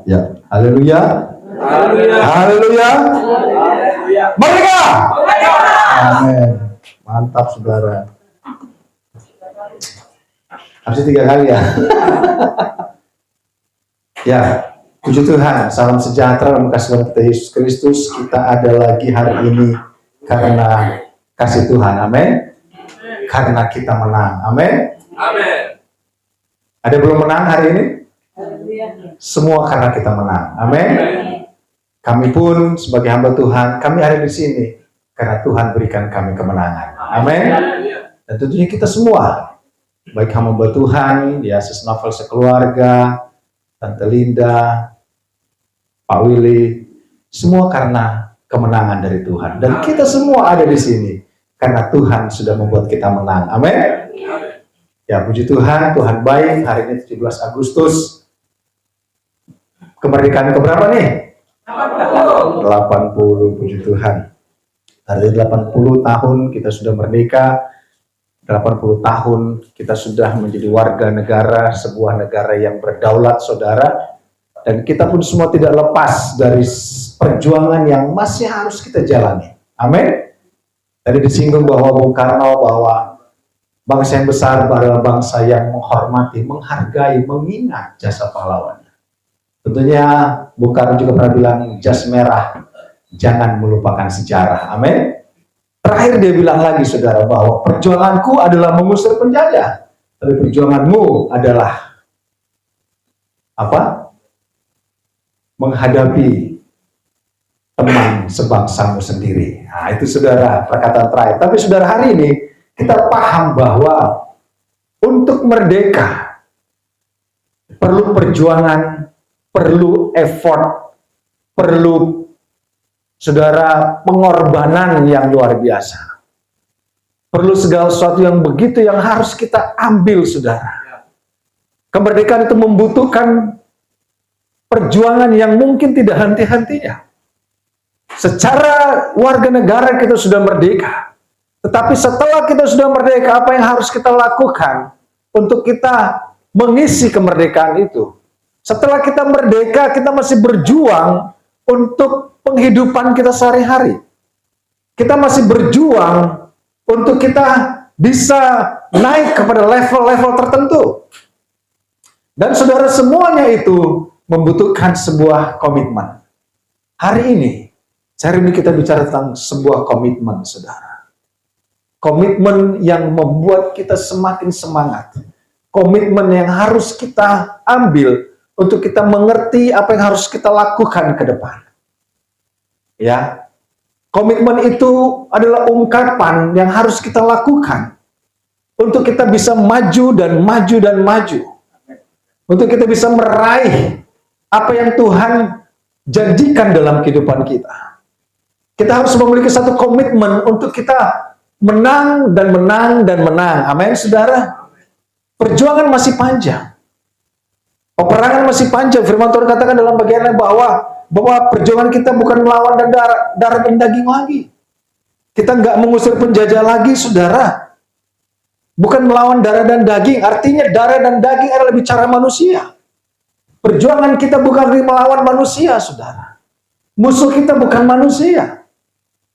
Ya, haleluya. Haleluya. Haleluya. Haleluya. Merdeka. Merdeka. Amin. Mantap saudara. Harus 3 kali ya. Ya, puji Tuhan. Salam sejahtera dalam kasih Tuhan kita Yesus Kristus. Kita ada lagi hari ini karena kasih Tuhan. Amin. Karena kita menang. Amin. Amin. Ada belum menang hari ini? Semua karena kita menang. Amin. Kami pun sebagai hamba Tuhan, kami ada di sini karena Tuhan berikan kami kemenangan. Amin. Dan tentunya kita semua, baik hamba Tuhan, ya Sis Novel sekeluarga, Tante Linda, Pak Willy, semua karena kemenangan dari Tuhan. Dan kita semua ada di sini karena Tuhan sudah membuat kita menang. Amin. Ya, puji Tuhan, Tuhan baik. Hari ini 17 Agustus. Kemerdekaan keberapa nih? 80, puji Tuhan. Hari ini 80 tahun kita sudah merdeka. 80 tahun kita sudah menjadi warga negara, sebuah negara yang berdaulat, saudara. Dan kita pun semua tidak lepas dari perjuangan yang masih harus kita jalani. Amin. Tadi disinggung bahwa Bung Karno, bahwa bangsa yang besar adalah bangsa yang menghormati, menghargai, mengingat jasa pahlawan. Tentunya Bung Karno juga pernah bilang, jas merah, jangan melupakan sejarah. Amin. Terakhir dia bilang lagi, saudara, bahwa perjuanganku adalah mengusir penjajah, tapi perjuanganmu adalah apa? Menghadapi teman sebangsamu sendiri. Nah, itu saudara, perkataan terakhir. Tapi saudara, hari ini kita paham bahwa untuk merdeka perlu perjuangan, perlu effort, perlu saudara pengorbanan yang luar biasa. Perlu segala sesuatu yang begitu yang harus kita ambil, saudara. Kemerdekaan itu membutuhkan perjuangan yang mungkin tidak henti-hentinya. Secara warga negara kita sudah merdeka. Tetapi setelah kita sudah merdeka, apa yang harus kita lakukan untuk kita mengisi kemerdekaan itu? Setelah kita merdeka, kita masih berjuang untuk penghidupan kita sehari-hari. Kita masih berjuang untuk kita bisa naik kepada level-level tertentu. Dan saudara, semuanya itu membutuhkan sebuah komitmen. Hari ini kita bicara tentang sebuah komitmen, saudara. Komitmen yang membuat kita semakin semangat. Komitmen yang harus kita ambil untuk kita mengerti apa yang harus kita lakukan ke depan. Ya, komitmen itu adalah ungkapan yang harus kita lakukan untuk kita bisa maju dan maju dan maju. Untuk kita bisa meraih apa yang Tuhan janjikan dalam kehidupan kita. Kita harus memiliki satu komitmen untuk kita menang dan menang dan menang. Amin, saudara. Perjuangan masih panjang. Peperangan masih panjang. Firman Tuhan katakan dalam bagiannya bahwa perjuangan kita bukan melawan dan darah dan daging lagi. Kita nggak mengusir penjajah lagi, saudara. Bukan melawan darah dan daging. Artinya darah dan daging adalah bicara manusia. Perjuangan kita bukan melawan manusia, saudara. Musuh kita bukan manusia.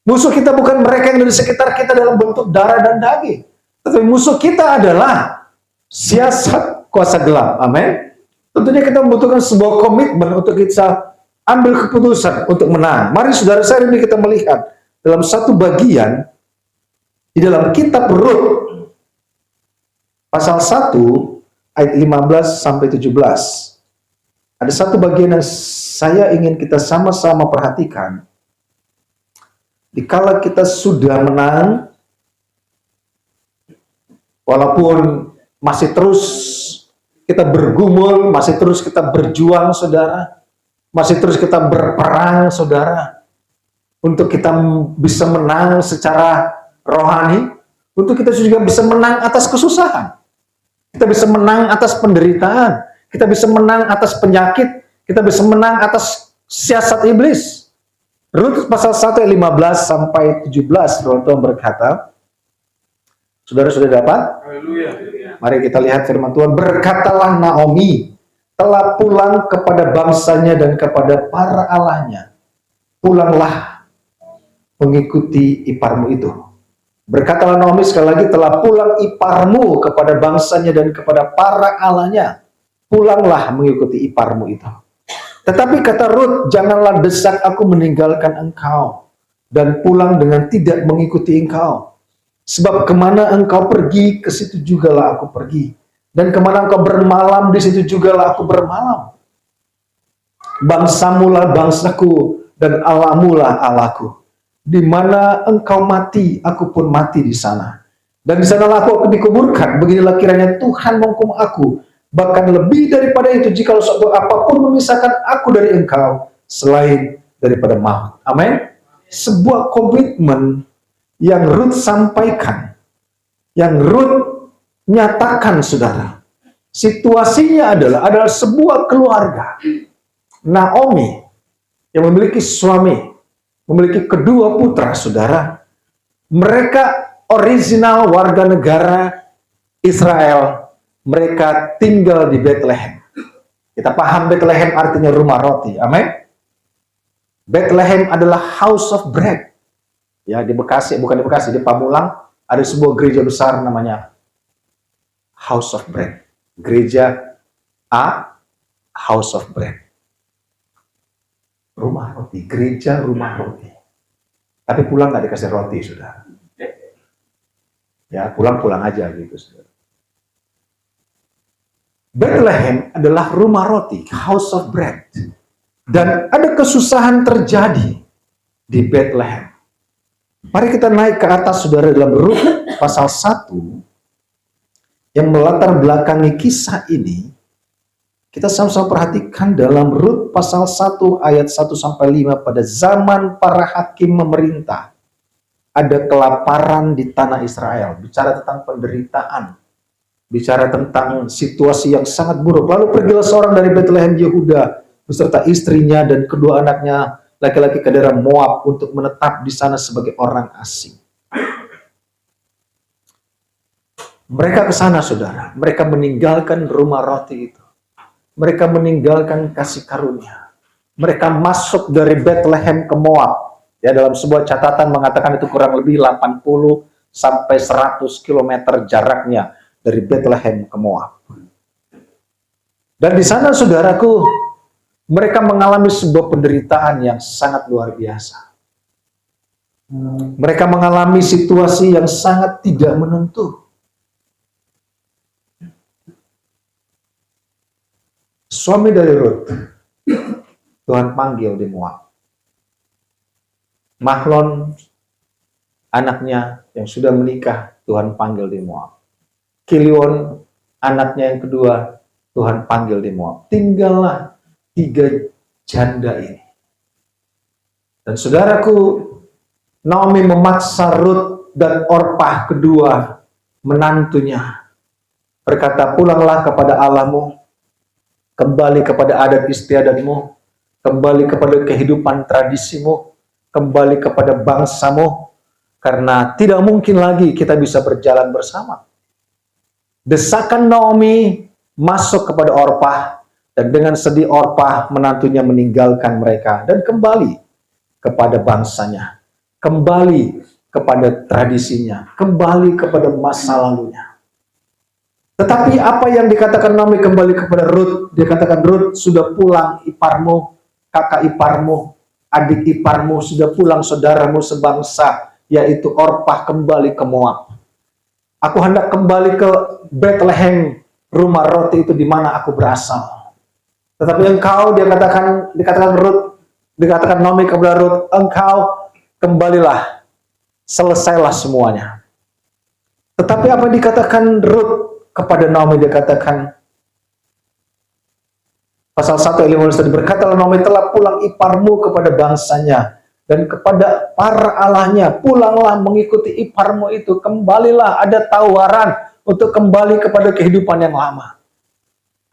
Musuh kita bukan mereka yang ada di sekitar kita dalam bentuk darah dan daging. Tetapi musuh kita adalah siasat kuasa gelap. Amin. Tentunya kita membutuhkan sebuah komitmen untuk kita ambil keputusan untuk menang. Mari saudara, saya ini kita melihat dalam satu bagian di dalam kitab Rut pasal 1 ayat 15 sampai 17. Ada satu bagian yang saya ingin kita sama-sama perhatikan. Dikala kita sudah menang, walaupun masih terus kita bergumul, masih terus kita berjuang, saudara. Masih terus kita berperang, saudara. Untuk kita bisa menang secara rohani. Untuk kita juga bisa menang atas kesusahan. Kita bisa menang atas penderitaan. Kita bisa menang atas penyakit. Kita bisa menang atas siasat iblis. Rut pasal 1 ayat 15 sampai 17, Tuhan berkata, saudara sudah dapat? Haleluya. Mari kita lihat firman Tuhan. Berkatalah Naomi telah pulang kepada bangsanya dan kepada para allahnya. Pulanglah mengikuti iparmu itu. Berkatalah Naomi sekali lagi, telah pulang iparmu kepada bangsanya dan kepada para allahnya. Pulanglah mengikuti iparmu itu. Tetapi kata Rut, janganlah desak aku meninggalkan engkau dan pulang dengan tidak mengikuti engkau. Sebab kemana engkau pergi, ke situ jugalah aku pergi. Dan kemana engkau bermalam, di situ jugalah aku bermalam. Bangsamulah bangsaku, dan Allahmulah Allahku. Di mana engkau mati, aku pun mati di sana. Dan di sanalah aku dikuburkan. Beginilah kiranya Tuhan menghukum aku. Bahkan lebih daripada itu, jika suatu apapun memisahkan aku dari engkau, selain daripada maut. Amin. Sebuah komitmen yang Rut sampaikan, yang Rut nyatakan, saudara. Situasinya adalah sebuah keluarga. Naomi yang memiliki suami, memiliki kedua putra, saudara. Mereka original warga negara Israel. Mereka tinggal di Bethlehem. Kita paham Bethlehem artinya rumah roti. Amin. Bethlehem adalah house of bread. Ya, di Bekasi, bukan di Bekasi, di Pamulang ada sebuah gereja besar namanya House of Bread. Gereja A, House of Bread. Rumah roti, gereja rumah roti. Tapi pulang nggak dikasih roti, saudara. Ya, pulang-pulang aja gitu, saudara. Bethlehem adalah rumah roti, house of bread. Dan ada kesusahan terjadi di Bethlehem. Mari kita naik ke atas, saudara, dalam Rut pasal 1 yang melatar belakangi kisah ini. Kita sama-sama perhatikan dalam Rut pasal 1 ayat 1-5. Pada zaman para hakim memerintah, ada kelaparan di tanah Israel. Bicara tentang penderitaan, bicara tentang situasi yang sangat buruk. Lalu pergilah seorang dari Bethlehem Yehuda beserta istrinya dan kedua anaknya laki-laki ke daerah Moab untuk menetap di sana sebagai orang asing. Mereka ke sana, saudara. Mereka meninggalkan rumah roti itu. Mereka meninggalkan kasih karunia. Mereka masuk dari Bethlehem ke Moab. Ya, dalam sebuah catatan mengatakan itu kurang lebih 80 sampai 100 km jaraknya dari Bethlehem ke Moab. Dan di sana, saudaraku, mereka mengalami sebuah penderitaan yang sangat luar biasa. Mereka mengalami situasi yang sangat tidak menentu. Suami dari Rut, Tuhan panggil di Moab. Mahlon, anaknya yang sudah menikah, Tuhan panggil di Moab. Kilion, anaknya yang kedua, Tuhan panggil di Moab. Tinggallah 3 janda ini. Dan saudaraku, Naomi memaksa Rut dan Orpah kedua menantunya. Berkata, pulanglah kepada Allahmu, kembali kepada adat istiadatmu, kembali kepada kehidupan tradisimu, kembali kepada bangsamu, karena tidak mungkin lagi kita bisa berjalan bersama. Desakan Naomi masuk kepada Orpah, dan dengan sedih Orpah menantunya meninggalkan mereka dan kembali kepada bangsanya, kembali kepada tradisinya, kembali kepada masa lalunya. Tetapi apa yang dikatakan Naomi kembali kepada Rut, dikatakan Rut, sudah pulang iparmu, kakak iparmu, adik iparmu, sudah pulang saudaramu sebangsa, yaitu Orpah kembali ke Moab. Aku hendak kembali ke Bethlehem, rumah roti itu di mana aku berasal. Tetapi engkau, dikatakan Rut, dikatakan Naomi kepada Rut, engkau kembalilah, selesailah semuanya. Tetapi apa dikatakan Rut kepada Naomi, dikatakan pasal 1 ayat 15 tadi, berkatalah Naomi, telah pulang iparmu kepada bangsanya dan kepada para allahnya, pulanglah mengikuti iparmu itu, kembalilah. Ada tawaran untuk kembali kepada kehidupan yang lama.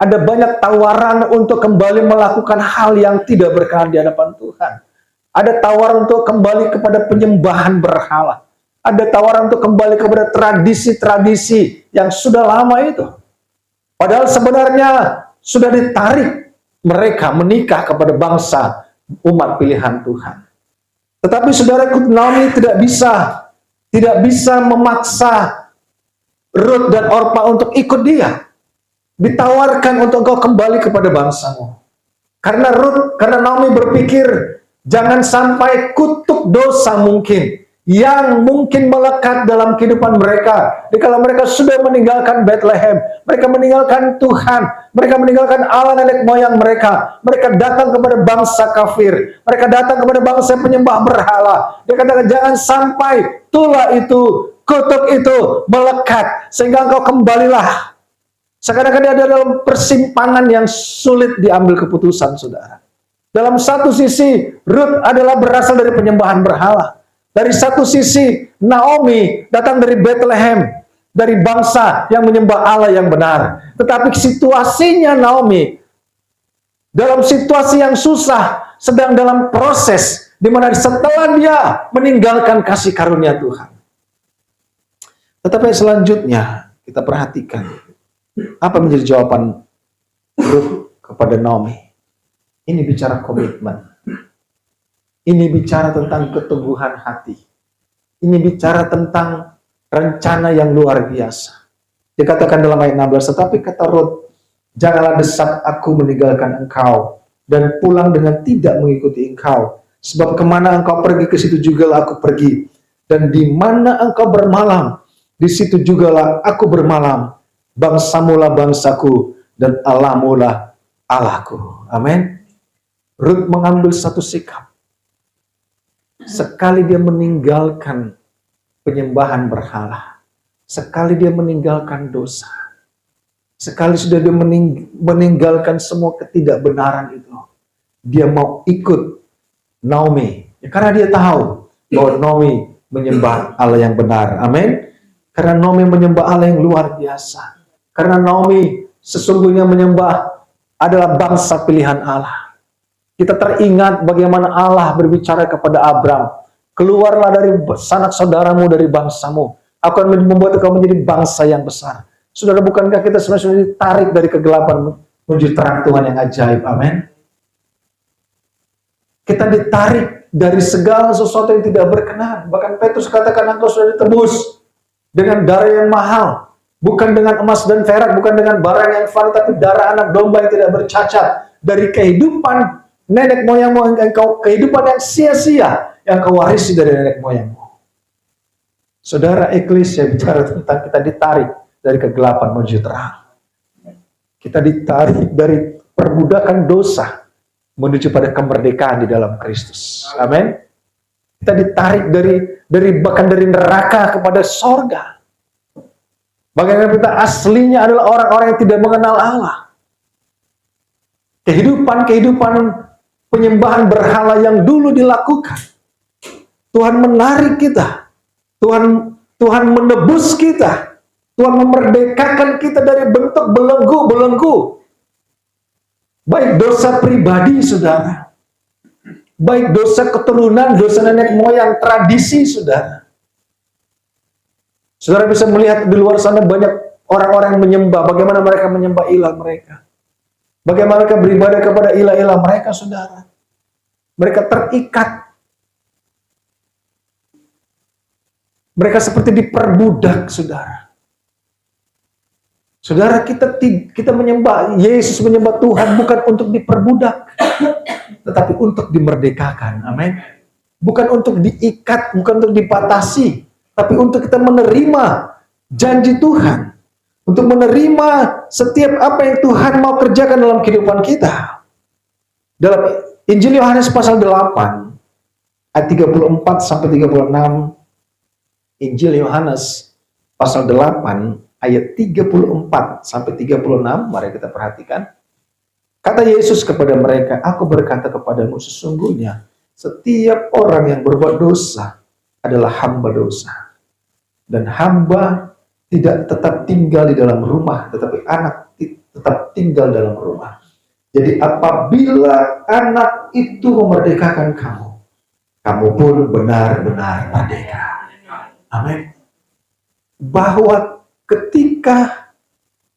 Ada banyak tawaran untuk kembali melakukan hal yang tidak berkenan di hadapan Tuhan. Ada tawaran untuk kembali kepada penyembahan berhala. Ada tawaran untuk kembali kepada tradisi-tradisi yang sudah lama itu. Padahal sebenarnya sudah ditarik mereka menikah kepada bangsa umat pilihan Tuhan. Tetapi saudaraku, Naomi tidak bisa memaksa Rut dan Orpa untuk ikut dia. Ditawarkan untuk engkau kembali kepada bangsamu. Karena Naomi berpikir, jangan sampai kutuk dosa mungkin yang mungkin melekat dalam kehidupan mereka. Jadi kalau mereka sudah meninggalkan Bethlehem, mereka meninggalkan Tuhan, mereka meninggalkan Allah nenek moyang mereka, mereka datang kepada bangsa kafir, mereka datang kepada bangsa penyembah berhala. Dia katakan, jangan sampai tulah itu, kutuk itu melekat, sehingga engkau kembalilah. Sekarang dia ada dalam persimpangan yang sulit diambil keputusan, saudara. Dalam satu sisi, Rut adalah berasal dari penyembahan berhala. Dari satu sisi, Naomi datang dari Bethlehem, dari bangsa yang menyembah Allah yang benar. Tetapi situasinya Naomi, dalam situasi yang susah, sedang dalam proses, di mana setelah dia meninggalkan kasih karunia Tuhan. Tetapi selanjutnya, kita perhatikan, apa menjadi jawaban Rut kepada Naomi? Ini bicara komitmen. Ini bicara tentang keteguhan hati. Ini bicara tentang rencana yang luar biasa. Dikatakan dalam ayat 16, tetapi kata Rut, janganlah desak aku meninggalkan engkau dan pulang dengan tidak mengikuti engkau. Sebab kemana engkau pergi, ke situ jugalah aku pergi. Dan di mana engkau bermalam, di situ jugalah aku bermalam. Bangsamulah bangsaku dan Allahmulah Allahku. Amin. Rut mengambil satu sikap. Sekali dia meninggalkan penyembahan berhala, sekali dia meninggalkan dosa, sekali sudah dia meninggalkan semua ketidakbenaran itu, dia mau ikut Naomi. Ya, karena dia tahu bahwa Naomi menyembah Allah yang benar. Amin. Karena Naomi menyembah Allah yang luar biasa. Karena Naomi sesungguhnya menyembah adalah bangsa pilihan Allah. Kita teringat bagaimana Allah berbicara kepada Abram, keluarlah dari sanak saudaramu, dari bangsamu. Aku akan membuat engkau menjadi bangsa yang besar. Saudara, bukankah kita sebenarnya sudah ditarik dari kegelapan menuju terang Tuhan yang ajaib? Amin. Kita ditarik dari segala sesuatu yang tidak berkenan. Bahkan Petrus katakan, engkau sudah ditebus dengan darah yang mahal. Bukan dengan emas dan perak, bukan dengan barang yang fana, tapi darah anak domba yang tidak bercacat. Dari kehidupan nenek moyangmu, engkau kehidupan yang sia-sia yang kau warisi dari nenek moyangmu. Saudara, eklesia bicara tentang kita ditarik dari kegelapan menuju terang. Kita ditarik dari perbudakan dosa menuju pada kemerdekaan di dalam Kristus. Amin. Kita ditarik bahkan dari neraka kepada sorga. Bagaimana kita aslinya adalah orang-orang yang tidak mengenal Allah. Kehidupan penyembahan berhala yang dulu dilakukan, Tuhan menarik kita. Tuhan menebus kita. Tuhan memerdekakan kita dari bentuk belenggu. Baik dosa pribadi, saudara. Baik dosa keturunan, dosa nenek moyang, tradisi, saudara. Saudara bisa melihat di luar sana banyak orang-orang yang menyembah. Bagaimana mereka menyembah ilah mereka. Bagaimana mereka beribadah kepada ilah-ilah mereka, saudara. Mereka terikat. Mereka seperti diperbudak, saudara. Saudara, kita menyembah, Yesus menyembah Tuhan bukan untuk diperbudak, tetapi untuk dimerdekakan. Amin. Bukan untuk diikat, bukan untuk dipatasi, tapi untuk kita menerima janji Tuhan. Untuk menerima setiap apa yang Tuhan mau kerjakan dalam kehidupan kita. Dalam Injil Yohanes pasal 8, ayat 34 sampai 36, Injil Yohanes pasal 8, ayat 34 sampai 36, mari kita perhatikan. Kata Yesus kepada mereka, aku berkata kepadamu sesungguhnya, setiap orang yang berbuat dosa adalah hamba dosa. Dan hamba tidak tetap tinggal di dalam rumah, tetapi anak tetap tinggal dalam rumah. Jadi apabila anak itu memerdekakan kamu, kamu pun benar-benar merdeka. Amin. Bahwa ketika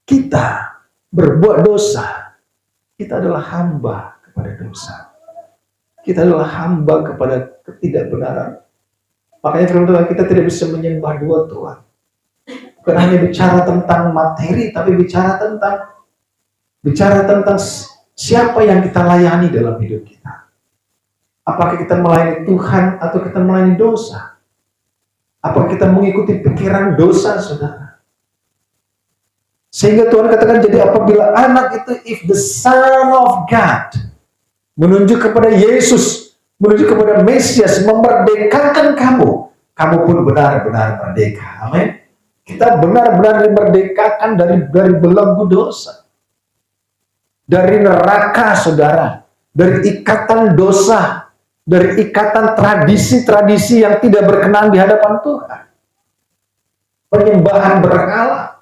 kita berbuat dosa, Kita adalah hamba kepada dosa. Kita adalah hamba kepada ketidakbenaran. Makanya firman Tuhan, kita tidak bisa menyembah dua Tuhan. Bukan hanya bicara tentang materi, tapi bicara tentang siapa yang kita layani dalam hidup kita. Apakah kita melayani Tuhan atau kita melayani dosa? Apakah kita mengikuti pikiran dosa, saudara? Sehingga Tuhan katakan, jadi apabila anak itu, if the Son of God, menunjuk kepada Yesus, menunjuk kepada Mesias, memerdekakan kamu, kamu pun benar-benar merdeka. Amin. Kita benar-benar dimerdekakan dari belenggu dosa, dari neraka, saudara, dari ikatan dosa, dari ikatan tradisi-tradisi yang tidak berkenan di hadapan Tuhan, penyembahan berhala,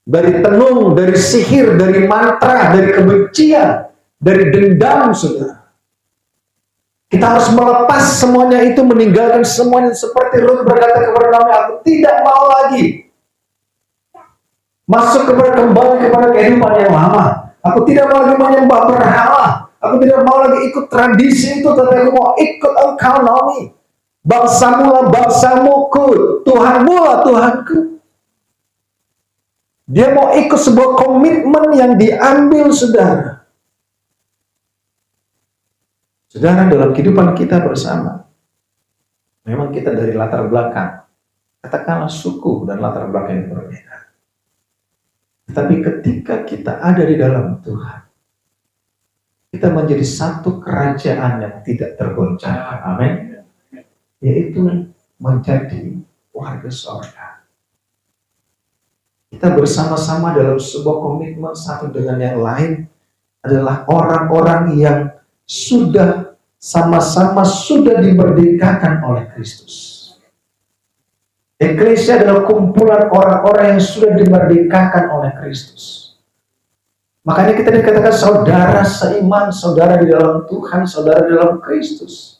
dari tenung, dari sihir, dari mantra, dari kebencian, dari dendam, saudara. Kita harus melepas semuanya itu, meninggalkan semuanya. Seperti Ruth berkata kepada Naomi, aku tidak mau lagi masuk kembali kepada kehidupan yang lama. Aku tidak mau lagi menyembah berhala. Aku tidak mau lagi ikut tradisi itu, tapi aku mau ikut engkau, Naomi. Bangsamu lah bangsamuku, Tuhanmu lah Tuhanku. Dia mau ikut sebuah komitmen yang diambil, saudara. Saudara, dalam kehidupan kita bersama, memang kita dari latar belakang, katakanlah suku dan latar belakang yang berbeda. Tetapi ketika kita ada di dalam Tuhan, kita menjadi satu kerajaan yang tidak tergoncangkan. Amin. Yaitu menjadi warga surga. Kita bersama-sama dalam sebuah komitmen satu dengan yang lain adalah orang-orang yang sudah sama-sama sudah dimerdekakan oleh Kristus. Eklesia adalah kumpulan orang-orang yang sudah dimerdekakan oleh Kristus. Makanya kita dikatakan saudara seiman, saudara di dalam Tuhan, saudara di dalam Kristus.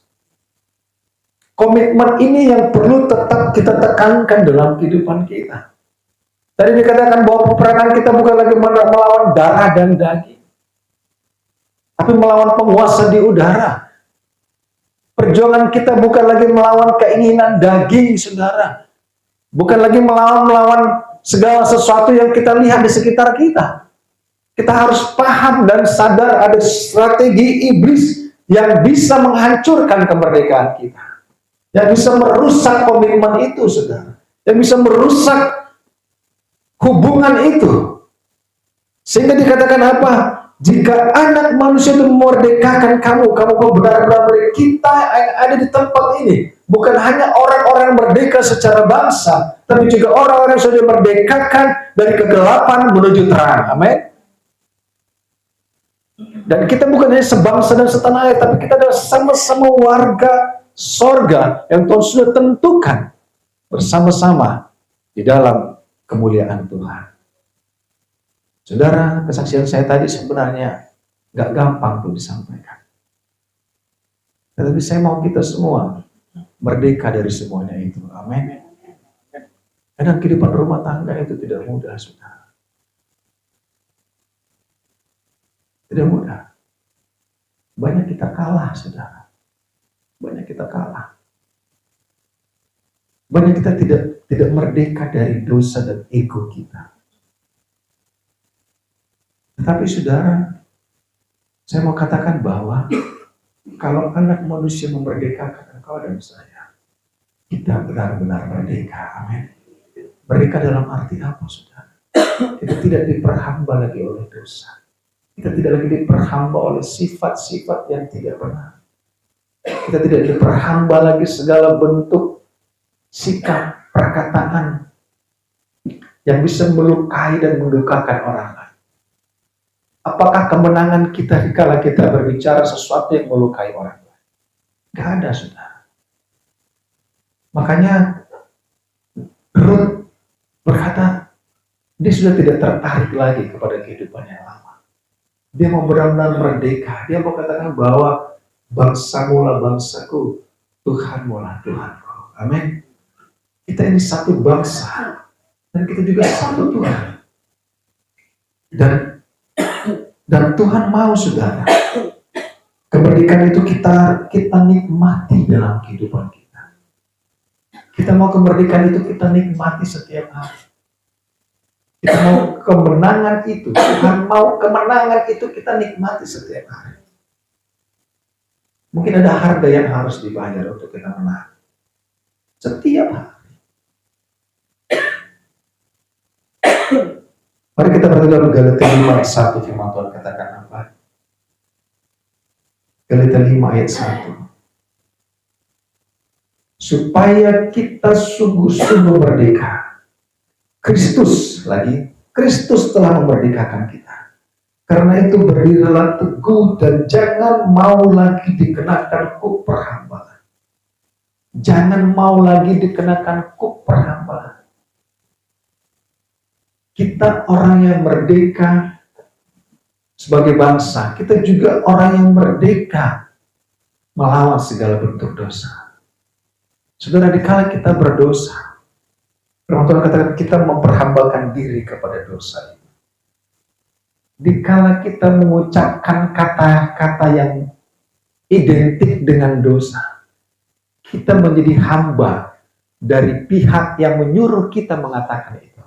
Komitmen ini yang perlu tetap kita tekankan dalam kehidupan kita. Tadi dikatakan bahwa peperangan kita bukan lagi melawan darah dan daging, tapi melawan penguasa di udara. Perjuangan kita bukan lagi melawan keinginan daging, saudara. Bukan lagi melawan segala sesuatu yang kita lihat di sekitar kita. Kita harus paham dan sadar ada strategi iblis yang bisa menghancurkan kemerdekaan kita. Yang bisa merusak komitmen itu, saudara. Yang bisa merusak hubungan itu. Sehingga dikatakan apa? Jika anak manusia itu memerdekakan kamu benar-benar kita yang ada di tempat ini. Bukan hanya orang-orang merdeka secara bangsa, tapi juga orang-orang yang sudah merdekakan dari kegelapan menuju terang. Amin. Dan kita bukan hanya sebangsa dan setanah air, tapi kita adalah sama-sama warga sorga yang Tuhan sudah tentukan bersama-sama di dalam kemuliaan Tuhan. Saudara, kesaksian saya tadi sebenarnya gak gampang tuh disampaikan. Tetapi saya mau kita semua merdeka dari semuanya itu. Amin. Kadang kehidupan rumah tangga itu tidak mudah, saudara. Tidak mudah. Banyak kita kalah, saudara. Banyak kita kalah. Banyak kita tidak merdeka dari dosa dan ego kita. Tetapi saudara, saya mau katakan bahwa kalau anak manusia memerdekakan engkau dan saya, kita benar-benar merdeka. Amin. Merdeka dalam arti apa, saudara? Kita tidak diperhamba lagi oleh dosa. Kita tidak lagi diperhamba oleh sifat-sifat yang tidak benar. Kita tidak diperhamba lagi segala bentuk sikap, perkataan yang bisa melukai dan mendukakan orang lain. Apakah kemenangan kita kala kita berbicara sesuatu yang melukai orang lain? Gak ada, saudara. Makanya Ruth berkata, dia sudah tidak tertarik lagi kepada kehidupan yang lama. Dia mau benar-benar merdeka. Dia mau katakan bahwa bangsamu lah bangsaku, Tuhanmu lah Tuhanku. Amin. Kita ini satu bangsa dan kita juga satu Tuhan. Dan Dan Tuhan mau, saudara, kemerdekaan itu kita nikmati dalam kehidupan kita. Kita mau kemerdekaan itu kita nikmati setiap hari. Kita mau kemenangan itu, Tuhan mau kemenangan itu kita nikmati setiap hari. Mungkin ada harga yang harus dibayar untuk kita menang. Setiap hari. Mari kita berdoa dalam Galatia 5 ayat 1, firman Tuhan katakan apa? Galatia 5 ayat 1. Supaya kita sungguh-sungguh merdeka. Kristus telah memerdekakan kita. Karena itu berdirilah teguh dan jangan mau lagi dikenakan kuk perhambaan. Jangan mau lagi dikenakan kuk perhambaan. Kita orang yang merdeka sebagai bangsa, kita juga orang yang merdeka melawan segala bentuk dosa. Saudara, dikala kita berdosa, Firman Tuhan katakan kita memperhambakan diri kepada dosa. Dikala kita mengucapkan kata-kata yang identik dengan dosa, kita menjadi hamba dari pihak yang menyuruh kita mengatakan itu.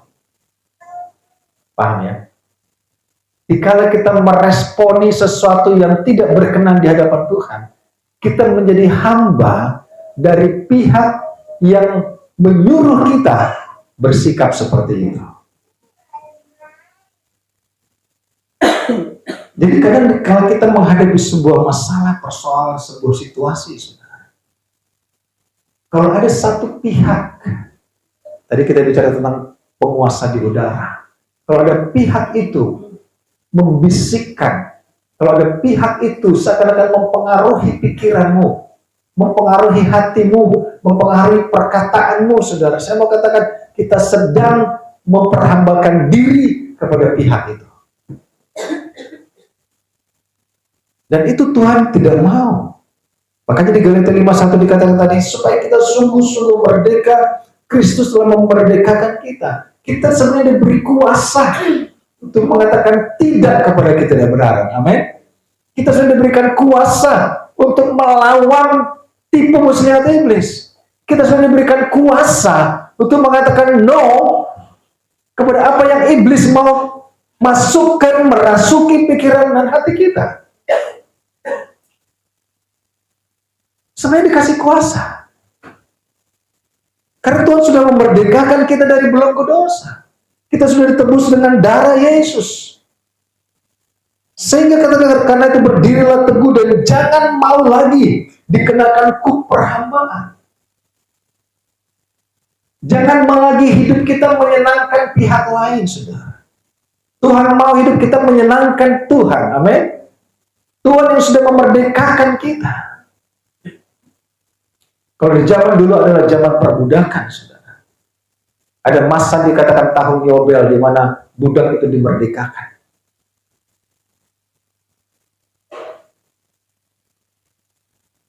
Paham ya? Dikala kita meresponi sesuatu yang tidak berkenan di hadapan Tuhan, kita menjadi hamba dari pihak yang menyuruh kita bersikap seperti itu. Jadi kadang kalau kita menghadapi sebuah masalah, persoalan, sebuah situasi, saudara, kalau ada satu pihak, tadi kita bicara tentang penguasa di udara, kalau ada pihak itu membisikkan, kalau ada pihak itu seakan-akan mempengaruhi pikiranmu, mempengaruhi hatimu, mempengaruhi perkataanmu, saudara, saya mau katakan kita sedang memperhambakan diri kepada pihak itu. Dan itu Tuhan tidak mau. Makanya di Galatia 5:1 dikatakan tadi, supaya kita sungguh-sungguh merdeka, Kristus telah memerdekakan kita. Kita sebenarnya diberi kuasa untuk mengatakan tidak kepada ketidakbenaran. Amin. Kita sudah diberikan kuasa untuk melawan tipu muslihat iblis. Kita sudah diberikan kuasa untuk mengatakan no kepada apa yang iblis mau masukkan, merasuki pikiran dan hati kita. Sebenarnya dikasih kuasa. Karena Tuhan sudah memerdekakan kita dari belenggu dosa. Kita sudah ditebus dengan darah Yesus. Sehingga kata-kata karena itu berdirilah teguh dan jangan mau lagi dikenakan kuk perhambaan. Jangan mau lagi hidup kita menyenangkan pihak lain, saudara. Tuhan mau hidup kita menyenangkan Tuhan. Amin. Tuhan yang sudah memerdekakan kita. Kalau di zaman dulu adalah zaman perbudakan, saudara. Ada masa dikatakan tahun Yobel di mana budak itu dimerdekakan.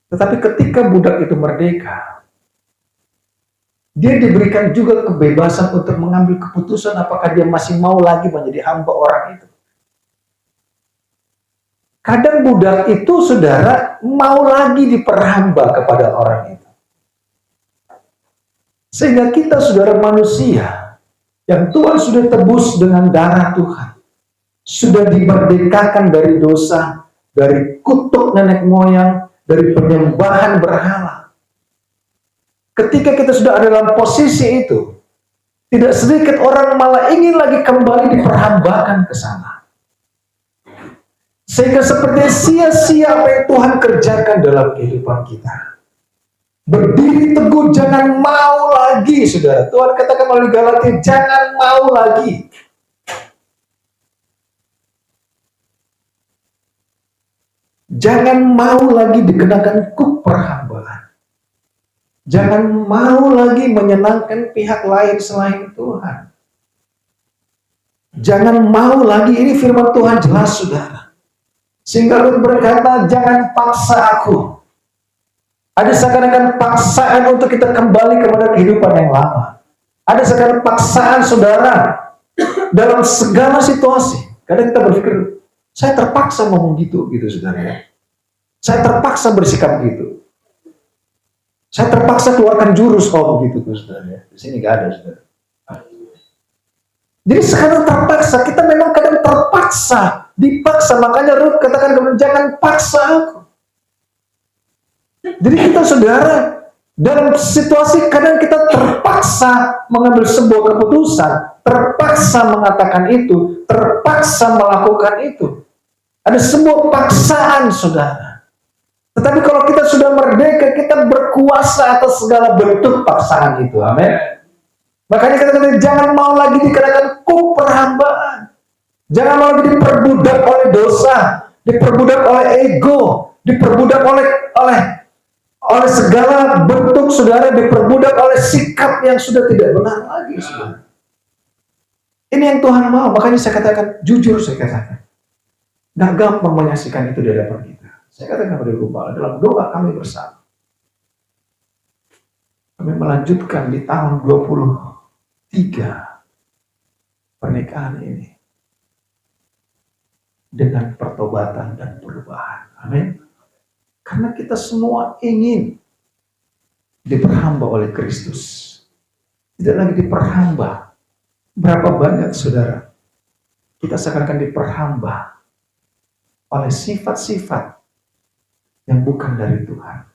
Tetapi ketika budak itu merdeka, dia diberikan juga kebebasan untuk mengambil keputusan apakah dia masih mau lagi menjadi hamba orang itu. Kadang budak itu, saudara, mau lagi diperhamba kepada orang itu. Sehingga kita, saudara, manusia yang Tuhan sudah tebus dengan darah Tuhan, sudah dimerdekakan dari dosa, dari kutuk nenek moyang, dari penyembahan berhala. Ketika kita sudah ada dalam posisi itu, tidak sedikit orang malah ingin lagi kembali diperhambakan ke sana. Sehingga seperti sia-sia apa yang Tuhan kerjakan dalam kehidupan kita. Berdiri teguh, jangan mau lagi, saudara. Tuhan katakan melalui Galatia, jangan mau lagi. Jangan mau lagi dikenakan kuk perhambaan. Jangan mau lagi menyenangkan pihak lain selain Tuhan. Jangan mau lagi, ini firman Tuhan jelas, saudara. Sehingga Lut berkata, jangan paksa aku. Ada seakan-akan paksaan untuk kita kembali kepada kehidupan yang lama. Ada seakan paksaan, saudara, dalam segala situasi. Kadang kita berpikir, Saya terpaksa ngomong gitu saudara ya. Saya terpaksa bersikap gitu. Saya terpaksa keluarkan jurus gitu saudara ya. Di sini nggak ada saudara. Jadi sekarang terpaksa, kita memang kadang terpaksa, dipaksa. Makanya Ruth katakan jangan paksa aku. Jadi kita saudara, dalam situasi kadang kita terpaksa mengambil sebuah keputusan, terpaksa mengatakan itu, terpaksa melakukan itu. Ada sebuah paksaan saudara. Tetapi kalau kita sudah merdeka, kita berkuasa atas segala bentuk paksaan itu. Amin. Makanya kita katakan jangan mau lagi dikatakan kuk perhambaan. Jangan mau lagi diperbudak oleh dosa, diperbudak oleh ego, diperbudak oleh segala bentuk saudara, diperbudak oleh sikap yang sudah tidak benar lagi saudara. Ini yang Tuhan mau. Makanya saya katakan, jujur saya katakan, gak gampang menyaksikan itu di hadapan kita. Saya katakan kepada Gembala, dalam doa kami bersama, kami melanjutkan di tahun 23 pernikahan ini dengan pertobatan dan perubahan. Amin. Karena kita semua ingin diperhamba oleh Kristus. Tidak lagi diperhamba. Berapa banyak saudara kita sekarang diperhamba oleh sifat-sifat yang bukan dari Tuhan.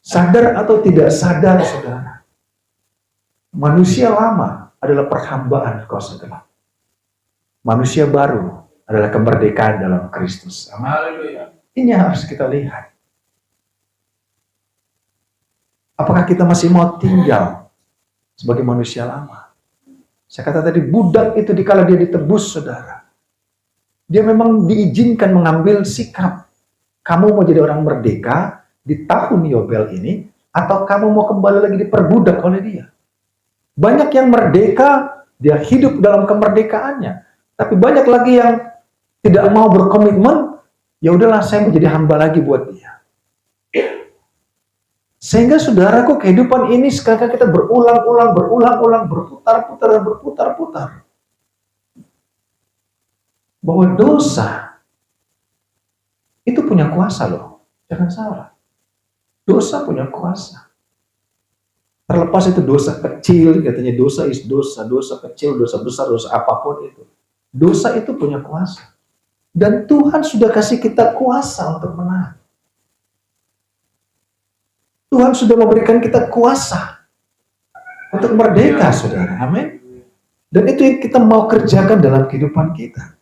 Sadar atau tidak sadar saudara, manusia lama adalah perhambaan kau saudara. Manusia baru adalah kemerdekaan dalam Kristus. Haleluya. Ini yang harus kita lihat. Apakah kita masih mau tinggal sebagai manusia lama? Saya kata tadi, budak itu dikala dia ditebus saudara, dia memang diizinkan mengambil sikap. Kamu mau jadi orang merdeka di tahun Yobel ini, atau kamu mau kembali lagi diperbudak oleh dia? Banyak yang merdeka, dia hidup dalam kemerdekaannya. Tapi banyak lagi yang tidak mau berkomitmen, ya udahlah saya menjadi hamba lagi buat dia. Sehingga saudaraku, kehidupan ini sekarang kita berulang-ulang, berputar-putar. Bahwa dosa itu punya kuasa loh. Jangan salah. Dosa punya kuasa. Terlepas itu dosa kecil, katanya dosa kecil, dosa besar, dosa apapun itu. Dosa itu punya kuasa. Dan Tuhan sudah kasih kita kuasa untuk menang. Tuhan sudah memberikan kita kuasa untuk merdeka, saudara. Amin. Dan itu yang kita mau kerjakan dalam kehidupan kita.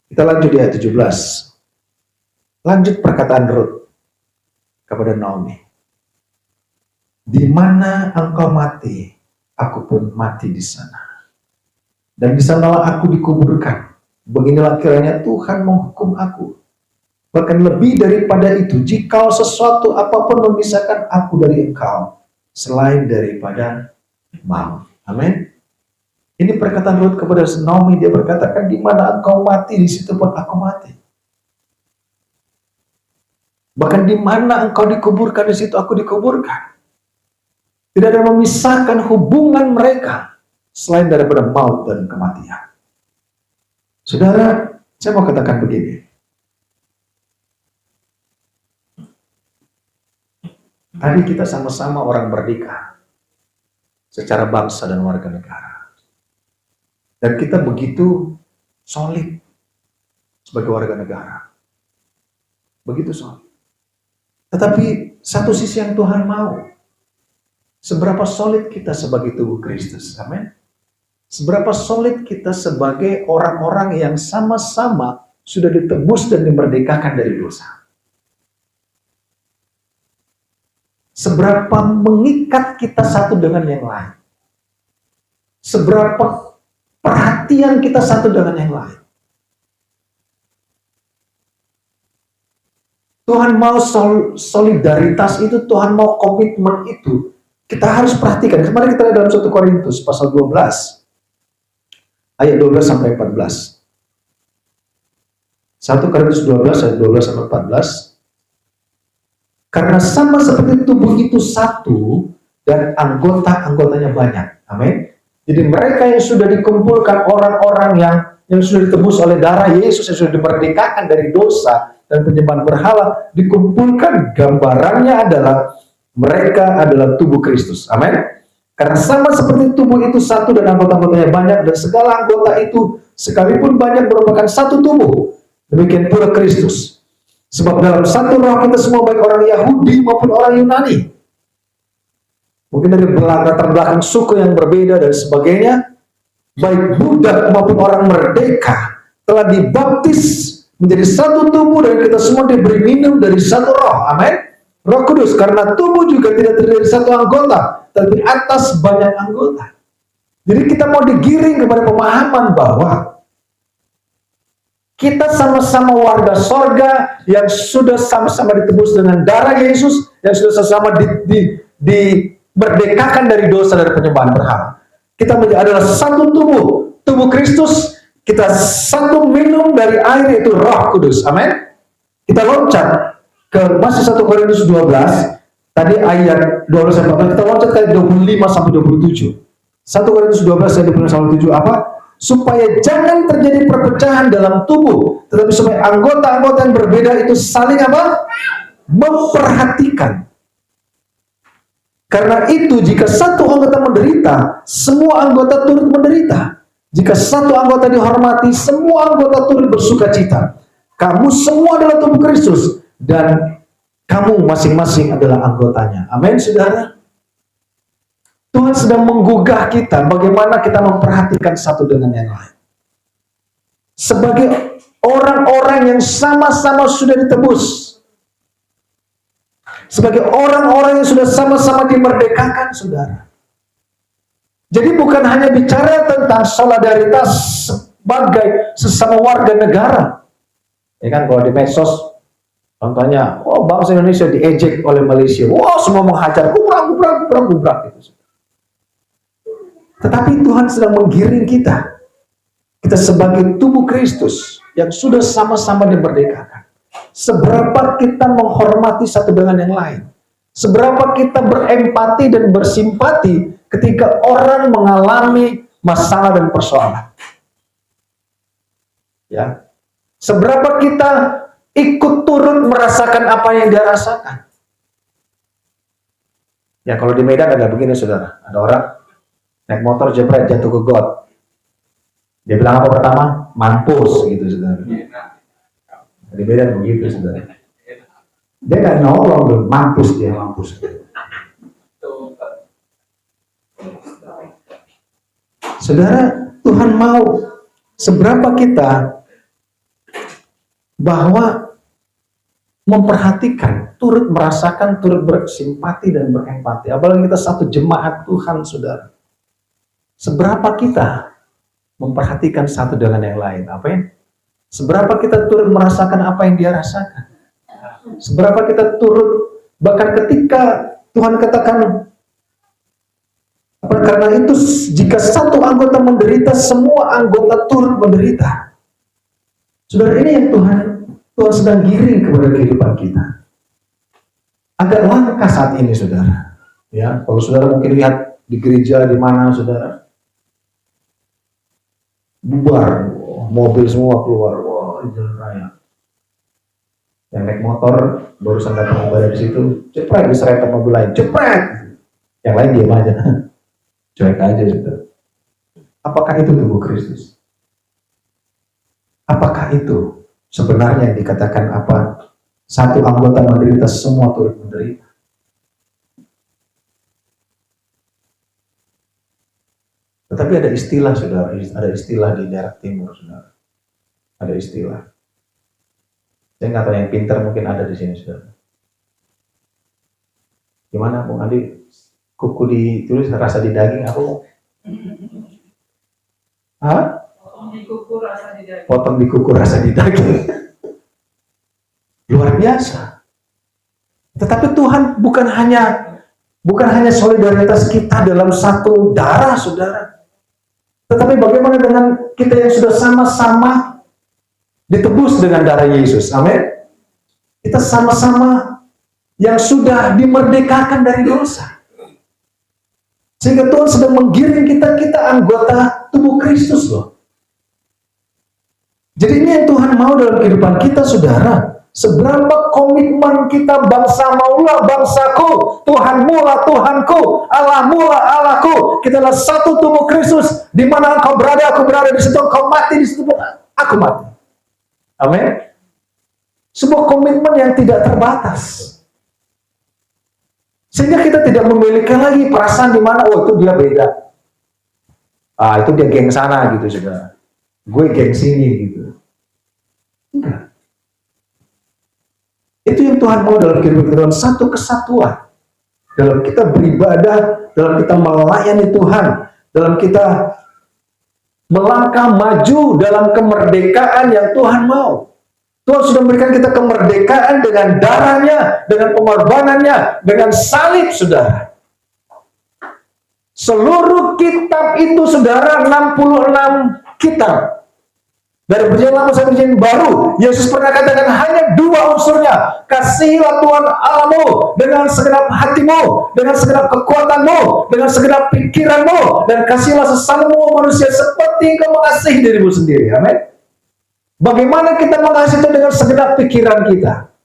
Kita lanjut di ayat 17. Lanjut perkataan Ruth kepada Naomi. Di mana engkau mati, aku pun mati di sana. Dan di sanalah aku dikuburkan. Beginilah kiranya Tuhan menghukum aku. Bahkan lebih daripada itu, jika sesuatu apapun memisahkan aku dari engkau, selain daripada maut. Amin. Ini perkataan Ruth kepada Naomi. Dia berkatakan, di mana engkau mati, di situ pun aku mati. Bahkan di mana engkau dikuburkan, di situ aku dikuburkan. Tidak ada memisahkan hubungan mereka selain daripada maut dan kematian. Saudara, saya mau katakan begini. Tadi kita sama-sama orang merdeka secara bangsa dan warga negara. Dan kita begitu solid sebagai warga negara. Begitu solid. Tetapi satu sisi yang Tuhan mau, seberapa solid kita sebagai tubuh Kristus. Amin. Seberapa solid kita sebagai orang-orang yang sama-sama sudah ditebus dan dimerdekakan dari dosa. Seberapa mengikat kita satu dengan yang lain. Seberapa perhatian kita satu dengan yang lain. Tuhan mau solidaritas itu, Tuhan mau komitmen itu. Kita harus perhatikan. Kemarin kita lihat dalam 1 Korintus pasal 12. Ayat 12 sampai 14. 1 Korintus 12 ayat 12 sampai 14. Karena sama seperti tubuh itu satu dan anggota-anggotanya banyak. Amin. Jadi mereka yang sudah dikumpulkan, orang-orang yang sudah ditebus oleh darah Yesus, yang sudah dimerdekakan dari dosa dan penyembahan berhala, dikumpulkan, gambarannya adalah mereka adalah tubuh Kristus. Amin. Karena sama seperti tubuh itu satu dan anggota-anggotanya banyak, dan segala anggota itu sekalipun banyak merupakan satu tubuh, demikian pula Kristus. Sebab dalam satu roh kita semua, baik orang Yahudi maupun orang Yunani, mungkin dari latar belakang suku yang berbeda dan sebagainya, baik budak maupun orang merdeka, telah dibaptis menjadi satu tubuh, dan kita semua diberi minum dari satu roh. Amin. Roh Kudus, karena tubuh juga tidak terdiri dari satu anggota, tapi atas banyak anggota. Jadi kita mau digiring kepada pemahaman bahwa kita sama-sama warga sorga yang sudah sama-sama ditebus dengan darah Yesus, yang sudah sama-sama dimerdekakan dari dosa, dari penyembahan berhala. Kita adalah satu tubuh, tubuh Kristus. Kita satu minum dari air, yaitu Roh Kudus. Amin. Kita loncat ke masih 1 Korintus 12, tadi ayat 12 sampai 14, kita loncat ke ayat 25 sampai 27. 1 Korintus 12 ayat 25 sampai 27 apa? Supaya jangan terjadi perpecahan dalam tubuh, tetapi supaya anggota-anggota yang berbeda itu saling apa? Memperhatikan. Karena itu jika satu anggota menderita, semua anggota turut menderita. Jika satu anggota dihormati, semua anggota turut bersuka cita. Kamu semua adalah tubuh Kristus, dan kamu masing-masing adalah anggotanya. Amin, saudara. Tuhan sedang menggugah kita bagaimana kita memperhatikan satu dengan yang lain. Sebagai orang-orang yang sama-sama sudah ditebus. Sebagai orang-orang yang sudah sama-sama dimerdekakan, saudara. Jadi bukan hanya bicara tentang solidaritas sebagai sesama warga negara. Ya kan, kalau di medsos, contohnya, oh bangsa Indonesia diejek oleh Malaysia. Wah, semua menghajar, gubrak gitu. Tetapi Tuhan sedang menggiring kita. Kita sebagai tubuh Kristus yang sudah sama-sama dimerdekakan. Seberapa kita menghormati satu dengan yang lain. Seberapa kita berempati dan bersimpati ketika orang mengalami masalah dan persoalan. Ya. Seberapa kita ikut turut merasakan apa yang dia rasakan. Ya, kalau di Medan ada begini, saudara. Ada orang naik motor jebret, jatuh ke got. Dia bilang apa pertama? Mampus gitu, saudara. Di Medan begitu, saudara. Dia nggak nolong, mampus dia, mampus. Saudara, Tuhan mau seberapa kita bahwa memperhatikan, turut merasakan, turut bersimpati dan berempati. Apalagi kita satu jemaat Tuhan, saudara. Seberapa kita memperhatikan satu dengan yang lain, apa ya? Seberapa kita turut merasakan apa yang dia rasakan? Seberapa kita turut, bahkan ketika Tuhan katakan, karena itu jika satu anggota menderita, semua anggota turut menderita. Saudara, ini yang Tuhan sedang giring kepada kehidupan kita. Agak langka saat ini, saudara. Ya, kalau saudara mungkin lihat di gereja di mana, saudara, bubar, mobil semua keluar, wah, di jalan raya. Yang naik motor barusan datang ibadah di situ, cepet diserempet mobil lain, cepet. Yang lain diam aja, cuek aja, saudara. Apakah itu tubuh Kristus? Apakah itu sebenarnya yang dikatakan apa? Satu anggota menderita, semua turut menderita. Tetapi ada istilah, saudara, ada istilah di daerah timur, saudara. Ada istilah. Saya nggak tahu yang pintar mungkin ada di sini, saudara. Gimana, Bung Andi? Kuku ditulis rasa di daging, aku? Hah? Potong di kuku rasa di daging. Potong di kuku rasa di daging. Luar biasa. Tetapi Tuhan bukan hanya solidaritas kita dalam satu darah, saudara. Tetapi bagaimana dengan kita yang sudah sama-sama ditebus dengan darah Yesus? Amin. Kita sama-sama yang sudah dimerdekakan dari dosa. Sehingga Tuhan sedang menggiring kita anggota tubuh Kristus loh. Jadi ini yang Tuhan mau dalam kehidupan kita, saudara. Seberapa komitmen kita, bangsa maulah bangsaku, Tuhan mula Tuhanku, Allah mula Allahku. Kita adalah satu tubuh Kristus. Di mana engkau berada, aku berada. Di situ engkau mati, di situ aku mati. Amin. Sebuah komitmen yang tidak terbatas. Sehingga kita tidak memiliki lagi perasaan di mana, oh itu dia beda. Itu dia geng sana gitu, saudara. Gue geng sini gitu. Enggak. Itu yang Tuhan mau dalam kehidupan kita, dalam satu kesatuan. Dalam kita beribadah, dalam kita melayani Tuhan, dalam kita melangkah maju dalam kemerdekaan yang Tuhan mau. Tuhan sudah memberikan kita kemerdekaan dengan darahnya, dengan pengorbanannya, dengan salib, saudara. Seluruh kitab itu, saudara, 66 kitab. Dari perjanjian lama sampai perjanjian baru, Yesus pernah katakan hanya dua unsurnya. Kasihilah Tuhan Allahmu dengan segenap hatimu, dengan segenap kekuatanmu, dengan segenap pikiranmu, dan kasihilah sesamamu manusia seperti engkau mengasihi dirimu sendiri. Amin. Bagaimana kita mengasihi itu dengan segenap pikiran kita?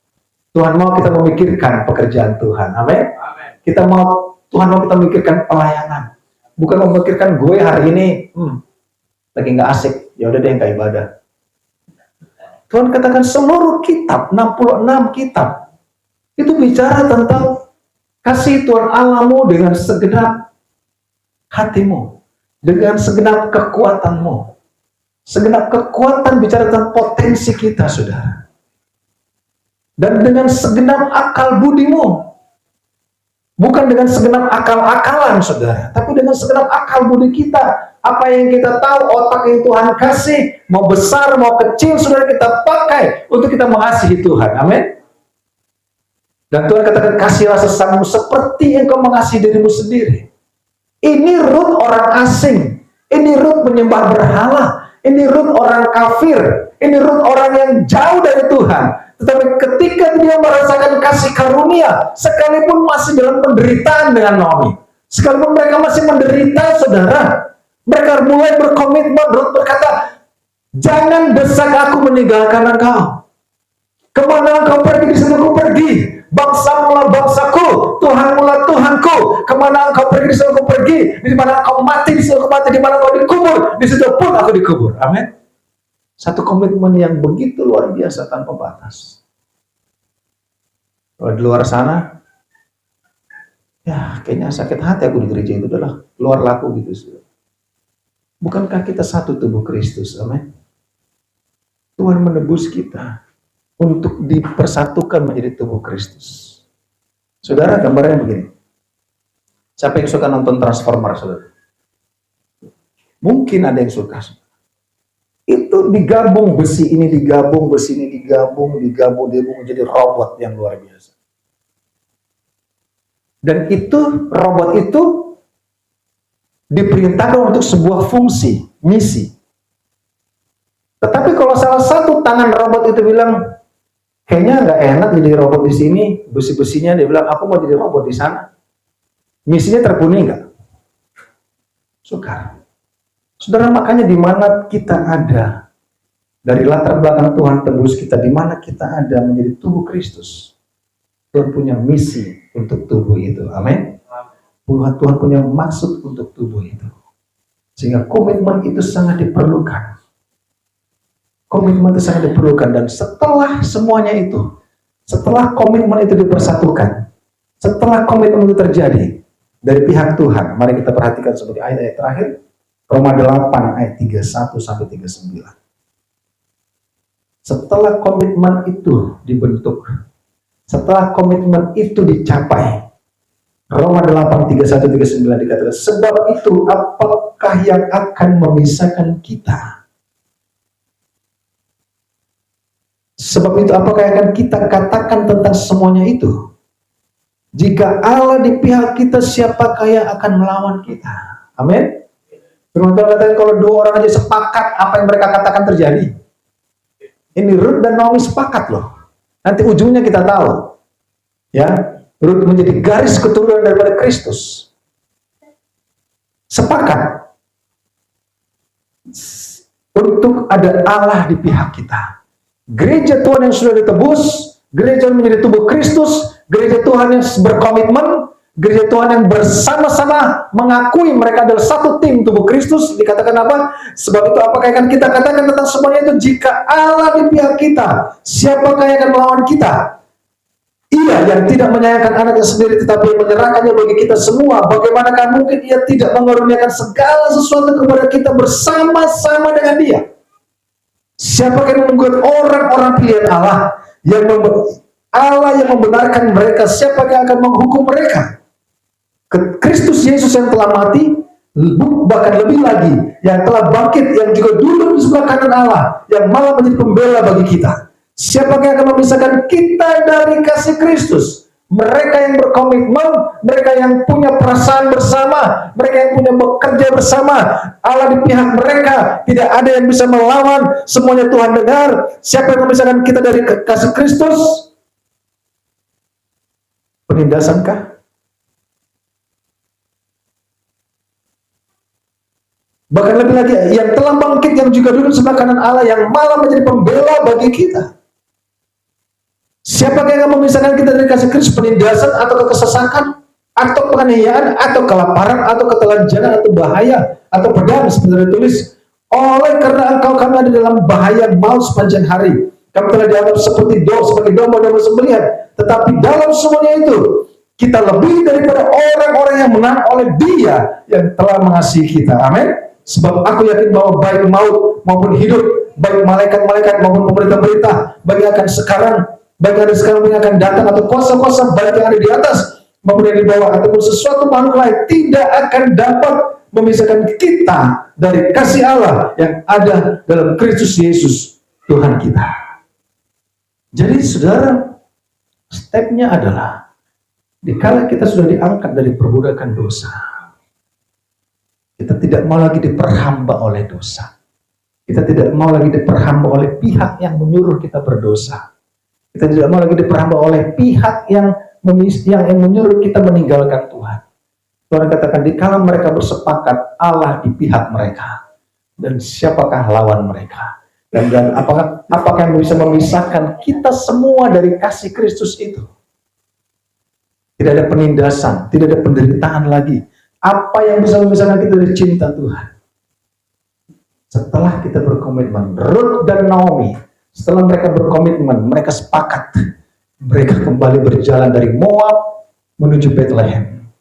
Tuhan mau kita memikirkan pekerjaan Tuhan. Amin. Tuhan mau kita memikirkan pelayanan. Bukan memikirkan gue hari ini lagi nggak asik, ya udah deh nggak ibadah. Tuhan katakan seluruh kitab, 66 kitab, itu bicara tentang kasih Tuhan Allahmu dengan segenap hatimu, dengan segenap kekuatanmu. Segenap kekuatan bicara tentang potensi kita, saudara. Dan dengan segenap akal budimu. Bukan dengan segenap akal-akalan, saudara, tapi dengan segenap akal budi kita. Apa yang kita tahu, otak yang Tuhan kasih, mau besar, mau kecil, saudara, kita pakai untuk kita mengasihi Tuhan. Amin. Dan Tuhan katakan, kasihilah sesamamu seperti engkau mengasihi dirimu sendiri. Ini root orang asing. Ini root penyembah berhala. Ini root orang kafir. Ini root orang yang jauh dari Tuhan. Tetapi ketika dia merasakan kasih karunia, sekalipun masih dalam penderitaan dengan Naomi, sekalipun mereka masih menderita, saudara, mereka mulai berkomitmen. Ruth berkata, jangan desak aku meninggalkan engkau. Kemana engkau pergi, di situ aku pergi. Bangsa mula bangsaku, Tuhan mula Tuhanku. Kemana engkau pergi, di situ aku pergi. Di mana engkau mati, di situ aku mati. Di mana engkau dikubur, di situ pun aku dikubur. Amin. Satu komitmen yang begitu luar biasa tanpa batas. Kalau di luar sana, ya kayaknya sakit hati aku di gereja itu, adalah keluar laku gitu. Bukankah kita satu tubuh Kristus? Amin. Tuhan menebus kita untuk dipersatukan menjadi tubuh Kristus. Saudara, gambarnya begini. Siapa yang suka nonton Transformer, saudara? Mungkin ada yang suka. Itu digabung besi ini, digabung besi ini, digabung menjadi robot yang luar biasa. Dan itu robot itu diperintahkan untuk sebuah fungsi, misi. Tetapi kalau salah satu tangan robot itu bilang, kayaknya nggak enak jadi robot di sini, besi-besinya, dia bilang, aku mau jadi robot di sana. Misinya terpenuhi nggak? Sukar. Saudara, makanya di mana kita ada, dari latar belakang Tuhan tebus kita, di mana kita ada menjadi tubuh Kristus, Tuhan punya misi untuk tubuh itu. Amin. Tuhan punya maksud untuk tubuh itu. Sehingga komitmen itu sangat diperlukan. Komitmen itu sangat diperlukan. Dan setelah semuanya itu, setelah komitmen itu dipersatukan, setelah komitmen itu terjadi dari pihak Tuhan, mari kita perhatikan sebagai ayat-ayat terakhir, Roma 8 ayat 31 sampai 39. Setelah komitmen itu dibentuk, setelah komitmen itu dicapai, Roma 8 31 39 dikatakan, sebab itu apakah yang akan memisahkan kita? Sebab itu apakah yang akan kita katakan tentang semuanya itu? Jika Allah di pihak kita, siapakah yang akan melawan kita? Amin. Firman Tuhan katakan, kalau dua orang aja sepakat, apa yang mereka katakan terjadi. Ini Ruth dan Naomi sepakat loh. Nanti ujungnya kita tahu. Ya, Ruth menjadi garis keturunan daripada Kristus. sepakat untuk ada Allah di pihak kita. Gereja Tuhan yang sudah ditebus, gereja yang menjadi tubuh Kristus, gereja Tuhan yang berkomitmen, gereja Tuhan yang bersama-sama mengakui mereka adalah satu tim tubuh Kristus. Dikatakan apa? Sebab itu apakah akan kita katakan tentang semuanya itu? Jika Allah di pihak kita, siapakah yang akan melawan kita? Ia yang tidak menyayangkan anaknya sendiri tetapi menyerahkannya bagi kita semua, bagaimanakah mungkin ia tidak mengaruniakan segala sesuatu kepada kita bersama-sama dengan dia? Siapakah yang membuat orang-orang pilihan Allah yang membenarkan mereka? Siapa yang akan menghukum mereka? Kristus Yesus yang telah mati, bahkan lebih lagi yang telah bangkit, yang juga duduk di sebelah kanan Allah, yang malah menjadi pembela bagi kita. Siapa yang akan memisahkan kita dari kasih Kristus? Mereka yang berkomitmen, mereka yang punya perasaan bersama, mereka yang punya bekerja bersama. Allah di pihak mereka, tidak ada yang bisa melawan. Semuanya Tuhan dengar. Siapa yang memisahkan kita dari kasih Kristus? Penindasankah? Bahkan lebih lagi, yang telah bangkit, yang juga duduk sebelah kanan Allah, yang malah menjadi pembela bagi kita. Siapa yang akan memisahkan kita dari kasih Kristus? Penindasan atau kesesakan, atau penganiayaan, atau kelaparan, atau ketelanjangan, atau bahaya, atau pedang, seperti ditulis. Oleh karena engkau kami ada dalam bahaya maut sepanjang hari. Kami telah dianggap sebagai domba sembelihan. Tetapi dalam semuanya itu, kita lebih daripada orang-orang yang menang oleh Dia yang telah mengasihi kita. Amin. Sebab aku yakin bahwa baik maut maupun hidup, baik malaikat-malaikat maupun pemerintah-pemerintah, baik yang akan sekarang, baik yang ada sekarang, yang akan datang, atau kuasa-kuasa, baik yang ada di atas maupun yang di bawah, ataupun sesuatu makhluk lain, tidak akan dapat memisahkan kita dari kasih Allah yang ada dalam Kristus Yesus Tuhan kita. Jadi saudara, stepnya adalah dikala kita sudah diangkat dari perbudakan dosa, kita tidak mau lagi diperhamba oleh dosa. Kita tidak mau lagi diperhamba oleh pihak yang menyuruh kita berdosa. Kita tidak mau lagi diperhamba oleh pihak yang menyuruh kita meninggalkan Tuhan. Tuhan katakan, dikala mereka bersepakat, Allah di pihak mereka, dan siapakah lawan mereka? Dan apakah yang bisa memisahkan kita semua dari kasih Kristus itu? Tidak ada penindasan, tidak ada penderitaan lagi. Apa yang bisa memisahkan kita dari cinta Tuhan? Setelah kita berkomitmen, Ruth dan Naomi, setelah mereka berkomitmen, mereka sepakat, mereka kembali berjalan dari Moab menuju Bethlehem.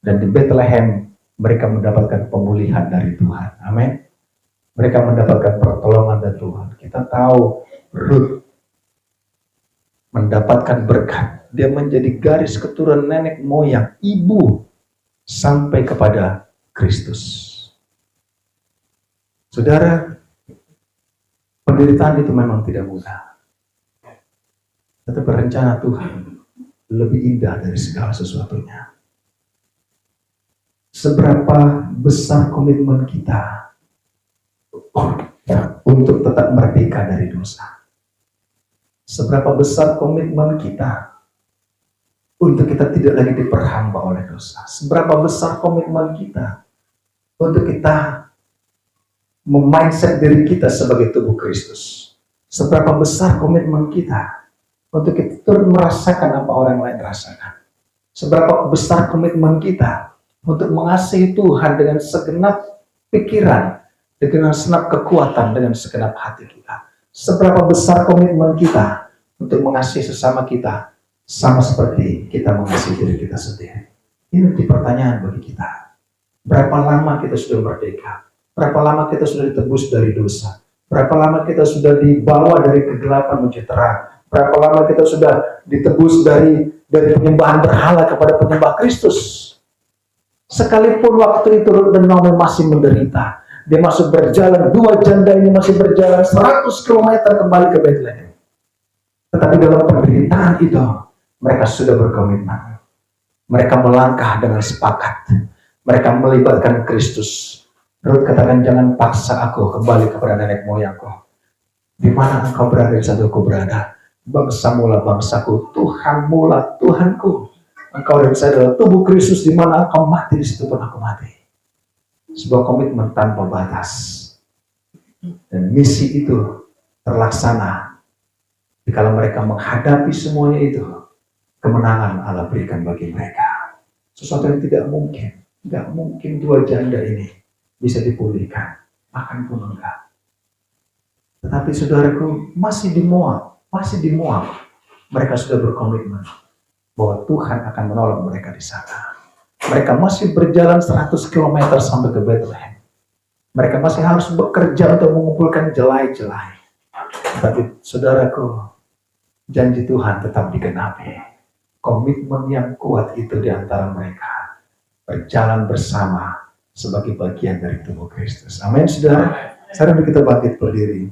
Dan di Bethlehem mereka mendapatkan pemulihan dari Tuhan. Amin. Mereka mendapatkan pertolongan dari Tuhan. Kita tahu Ruth mendapatkan berkat. Dia menjadi garis keturunan nenek moyang, ibu, sampai kepada Kristus. Saudara, penderitaan itu memang tidak mudah. Tetapi rencana Tuhan lebih indah dari segala sesuatunya. Seberapa besar komitmen kita untuk tetap merdeka dari dosa. Seberapa besar komitmen kita untuk kita tidak lagi diperhamba oleh dosa. Seberapa besar komitmen kita untuk kita memindset diri kita sebagai tubuh Kristus. Seberapa besar komitmen kita untuk kita turut merasakan apa orang lain rasakan. Seberapa besar komitmen kita untuk mengasihi Tuhan dengan segenap pikiran, dengan segenap kekuatan, dengan segenap hati kita. Seberapa besar komitmen kita untuk mengasihi sesama kita, sama seperti kita mengasihi diri kita sendiri. Ini menjadi pertanyaan bagi kita. Berapa lama kita sudah merdeka? Berapa lama kita sudah ditebus dari dosa? Berapa lama kita sudah dibawa dari kegelapan menuju terang? Berapa lama kita sudah ditebus dari penyembahan berhala kepada penyembah Kristus? Sekalipun waktu itu Ruth dan Naomi masih menderita, dia masih berjalan, dua janda ini masih berjalan 100 km kembali ke Bethlehem. Tetapi dalam penderitaan itu, mereka sudah berkomitmen. Mereka melangkah dengan sepakat. Mereka melibatkan Kristus. Ruth katakan, jangan paksa aku kembali kepada nenek moyangku. Di mana engkau berada, di sana aku berada. Bangsa mula bangsaku, Tuhan mula Tuhanku. Engkau dan saya adalah tubuh Kristus, di mana engkau mati, di situ pun aku mati. sebuah komitmen tanpa batas. Dan misi itu terlaksana kalau mereka menghadapi semuanya itu, kemenangan Allah berikan bagi mereka. Sesuatu yang tidak mungkin dua janda ini bisa dipulihkan, akan pun enggak. Tetapi saudaraku, masih di Moab. Mereka sudah berkomitmen bahwa Tuhan akan menolong mereka di sana. Mereka masih berjalan 100 km sampai ke Bethlehem. Mereka masih harus bekerja untuk mengumpulkan jelai-jelai. Tapi saudaraku, janji Tuhan tetap digenapi. Komitmen yang kuat itu di antara mereka. Berjalan bersama sebagai bagian dari tubuh Kristus. Amin, saudara. Sekarang kita bangkit berdiri.